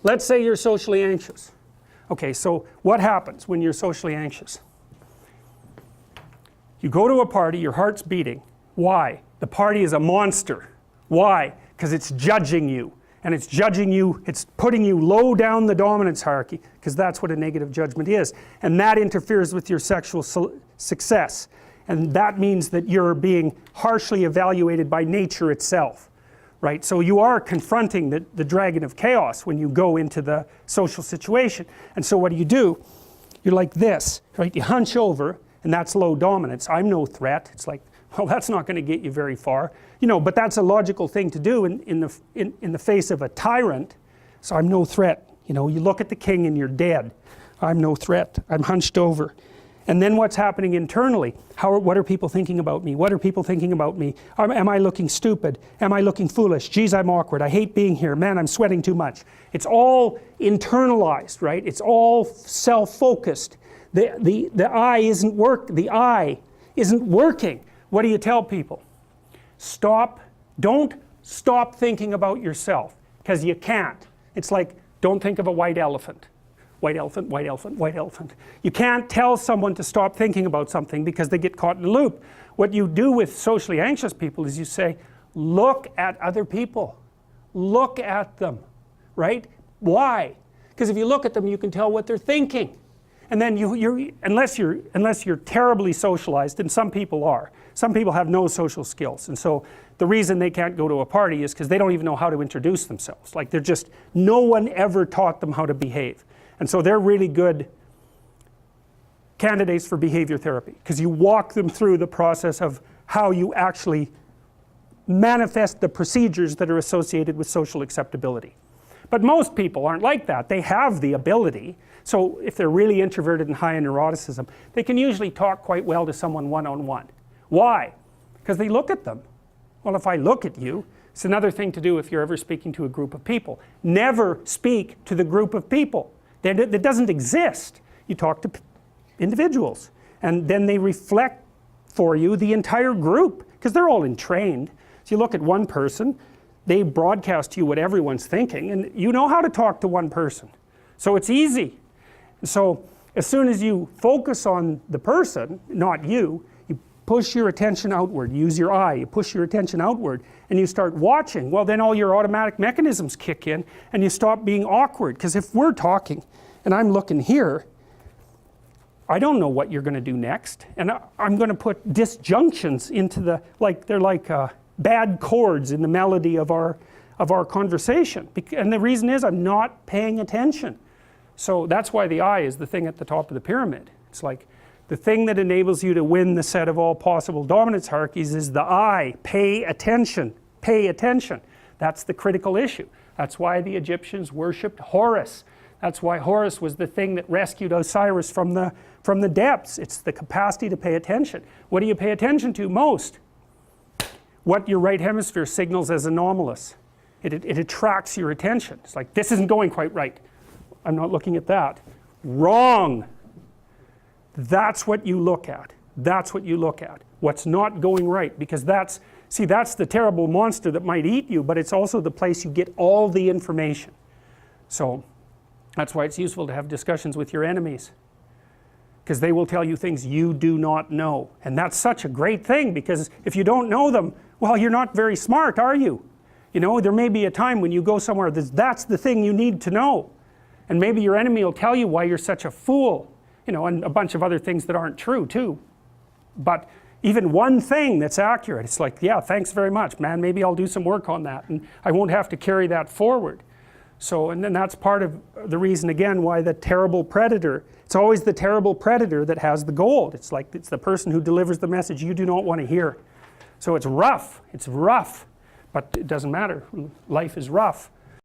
let's say you're socially anxious. Okay, so what happens when you're socially anxious? You go to a party, your heart's beating. Why? The party is a monster. Why? Because it's judging you. And it's judging you, it's putting you low down the dominance hierarchy, because that's what a negative judgment is. And that interferes with your sexual success. And that means that you're being harshly evaluated by nature itself. Right? So you are confronting the dragon of chaos when you go into the social situation. And so what do? You're like this, right? You hunch over, and that's low dominance. I'm no threat. It's like, well, that's not going to get you very far. You know, but that's a logical thing to do in the face of a tyrant. So I'm no threat. You know, you look at the king and you're dead. I'm no threat. I'm hunched over. And then what's happening internally? What are people thinking about me? What are people thinking about me? Am I looking stupid? Am I looking foolish? Geez, I'm awkward. I hate being here. Man, I'm sweating too much. It's all internalized, right? It's all self-focused. The eye isn't working. What do you tell people? Don't stop thinking about yourself, because you can't. It's like, don't think of a white elephant. White elephant, white elephant, white elephant. You can't tell someone to stop thinking about something because they get caught in a loop. What you do with socially anxious people is you say, look at other people. Look at them, right? Why? Because if you look at them, you can tell what they're thinking. And then unless you're terribly socialized, and some people are. Some people have no social skills, and so the reason they can't go to a party is because they don't even know how to introduce themselves. Like no one ever taught them how to behave. And so they're really good candidates for behavior therapy, because you walk them through the process of how you actually manifest the procedures that are associated with social acceptability. But most people aren't like that. They have the ability. So if they're really introverted and high in neuroticism, they can usually talk quite well to someone one-on-one. Why? Because they look at them. Well, if I look at you, it's another thing to do if you're ever speaking to a group of people. Never speak to the group of people. That doesn't exist. You talk to individuals, and then they reflect for you the entire group, because they're all entrained. So you look at one person, they broadcast to you what everyone's thinking, and you know how to talk to one person. So it's easy. So as soon as you focus on the person, not you, you push your attention outward, use your eye, you push your attention outward, and you start watching. Well, then all your automatic mechanisms kick in, and you stop being awkward. Because if we're talking and I'm looking here, I don't know what you're going to do next, and I'm going to put disjunctions into they're like bad chords in the melody of our conversation. And the reason is I'm not paying attention. So that's why the eye is the thing at the top of the pyramid. It's like the thing that enables you to win the set of all possible dominance hierarchies is the eye. Pay attention. Pay attention. That's the critical issue. That's why the Egyptians worshipped Horus. That's why Horus was the thing that rescued Osiris from the depths. It's the capacity to pay attention. What do you pay attention to most? What your right hemisphere signals as anomalous. It attracts your attention. It's like, this isn't going quite right. I'm not looking at that. Wrong. That's what you look at. That's what you look at. What's not going right. Because that's the terrible monster that might eat you, but it's also the place you get all the information. So that's why it's useful to have discussions with your enemies, because they will tell you things you do not know. And that's such a great thing, because if you don't know them, well, you're not very smart, are you? You know, there may be a time when you go somewhere that's the thing you need to know. And maybe your enemy will tell you why you're such a fool, you know, and a bunch of other things that aren't true too. But even one thing that's accurate, it's like, yeah, thanks very much, man, maybe I'll do some work on that, and I won't have to carry that forward. So, and then that's part of the reason, again, why the terrible predator, it's always the terrible predator that has the gold. It's like, it's the person who delivers the message you do not want to hear. So it's rough, but it doesn't matter. Life is rough.